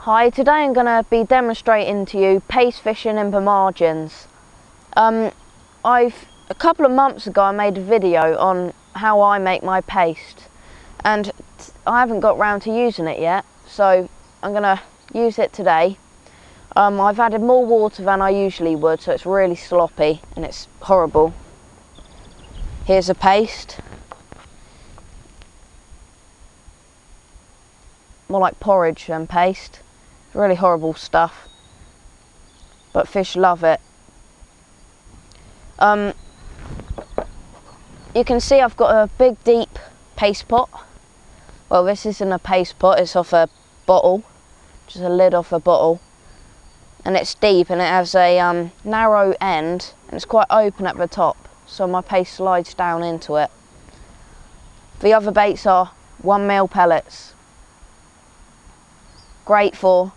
Hi, today I'm going to be demonstrating to you paste fishing in the margins. A couple of months ago I made a video on how I make my paste and I haven't got round to using it yet, so I'm going to use it today. I've added more water than I usually would, so it's really sloppy and it's horrible. Here's a paste. More like porridge than paste. Really horrible stuff, but fish love it. You can see I've got a big deep paste pot. Well, this isn't a paste pot, it's off a bottle, just a lid off a bottle, and it's deep and it has a narrow end and it's quite open at the top, so my paste slides down into it. The other baits are 1mm pellets. Great for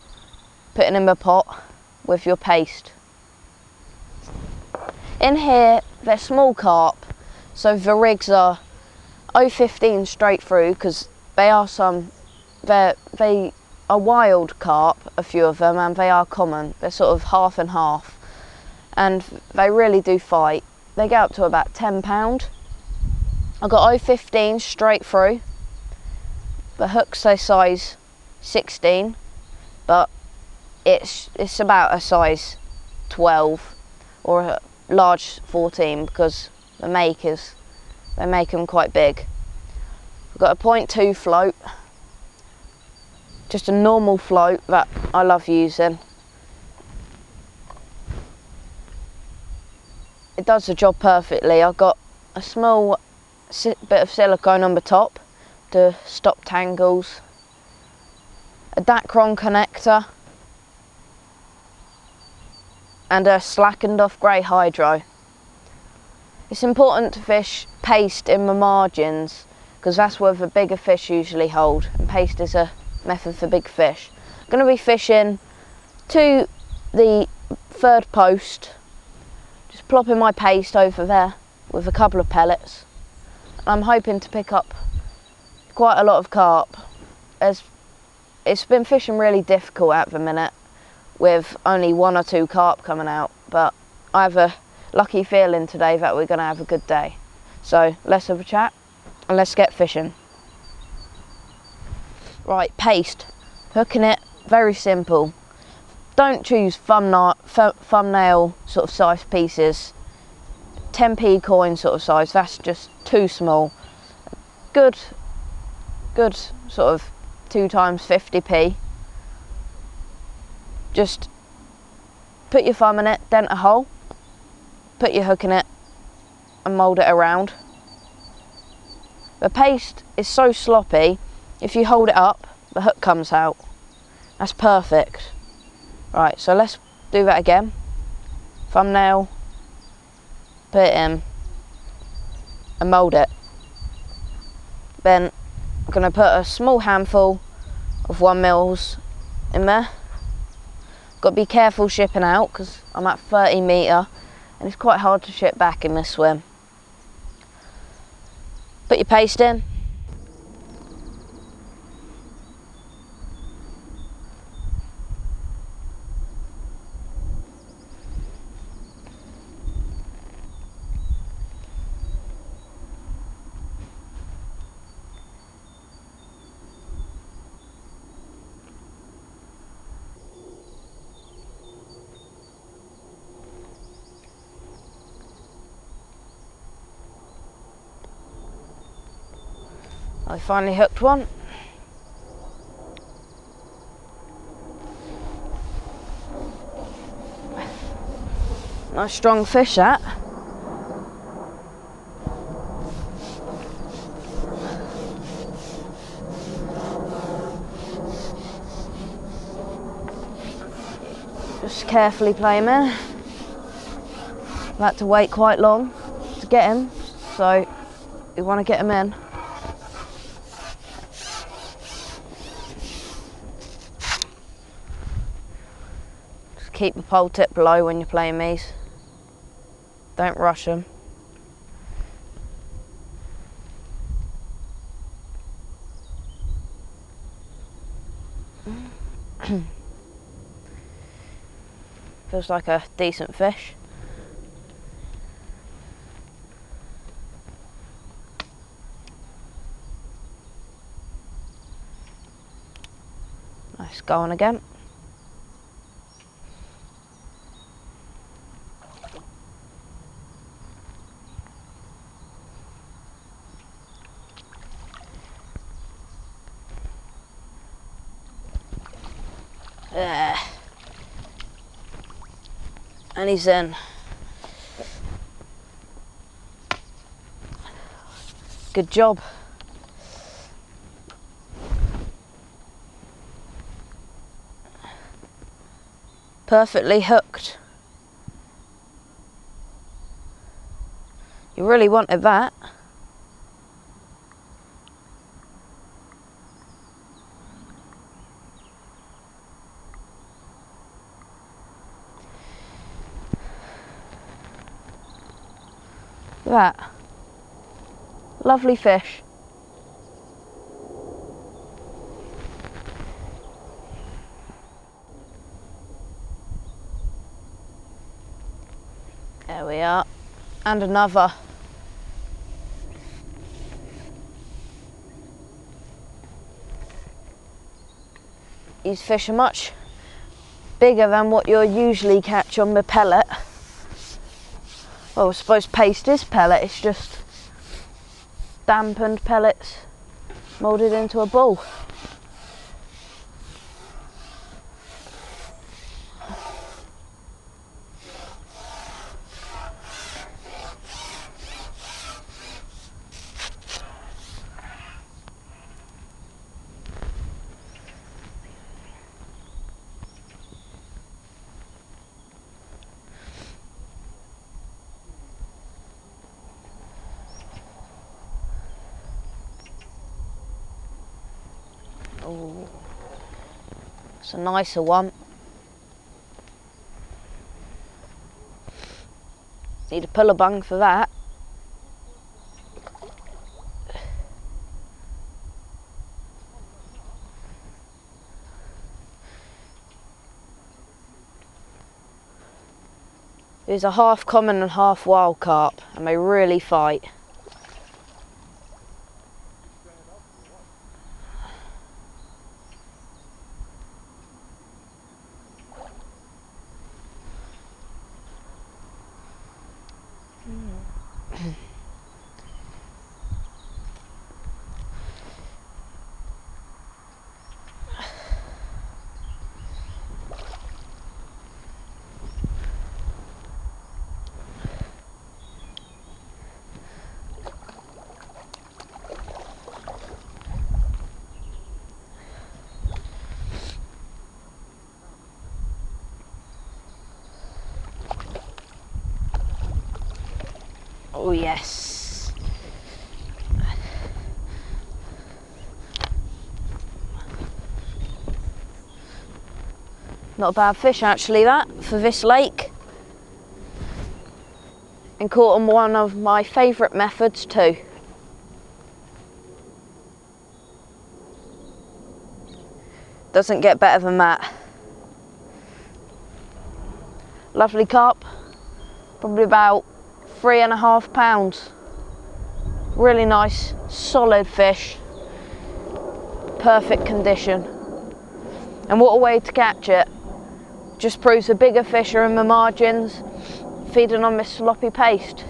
putting in the pot with your paste. In here they're small carp, so the rigs are 0.15 straight through, because they are wild carp, a few of them, and they are common. They're sort of half and half, and they really do fight. They get up to about £10. I've got 0.15 straight through. The hooks say size 16, but it's about a size 12 or a large 14, because they make them quite big. I've got a 0.2 float, just a normal float that I love using. It does the job perfectly. I've got a small bit of silicone on the top to stop tangles, a Dacron connector, and a slackened off grey hydro. It's important to fish paste in the margins, because that's where the bigger fish usually hold, and paste is a method for big fish. I'm going to be fishing to the third post, just plopping my paste over there with a couple of pellets. I'm hoping to pick up quite a lot of carp, as it's been fishing really difficult at the minute with only 1 or 2 carp coming out, but I have a lucky feeling today that we're going to have a good day. So let's have a chat and let's get fishing. Right, paste. Hooking it, very simple. Don't choose thumbnail sort of size pieces. 10p coin sort of size, that's just too small. Good sort of 2 times 50p. Just put your thumb in it, dent a hole, put your hook in it and mould it around. The paste is so sloppy, if you hold it up, the hook comes out. That's perfect. Right, so let's do that again. Thumbnail, put it in and mould it. Then I'm going to put a small handful of 1mm in there. Got to be careful shipping out, because I'm at 30 metre and it's quite hard to ship back in this swim. Put your paste in. I finally hooked one. Nice strong fish that. Just carefully play him in. I've had to wait quite long to get him, so you want to get him in. Keep the pole tip low when you're playing these. Don't rush them. Feels like a decent fish. Nice, go on again. There. And he's in. Good job. Perfectly hooked. You really wanted that. That. Lovely fish. There we are. And another. These fish are much bigger than what you'll usually catch on the pellet. Well, I suppose paste is pellet, it's just dampened pellets moulded into a ball. Oh, it's a nicer one. Need a puller bung for that. These are half common and half wild carp, and they really fight. Oh yes. Not a bad fish actually, that, for this lake. And caught on one of my favourite methods too. Doesn't get better than that. Lovely carp, probably about 3.5 pounds. Really nice, solid fish, perfect condition. And what a way to catch it. Just proves the bigger fish are in the margins, feeding on this sloppy paste.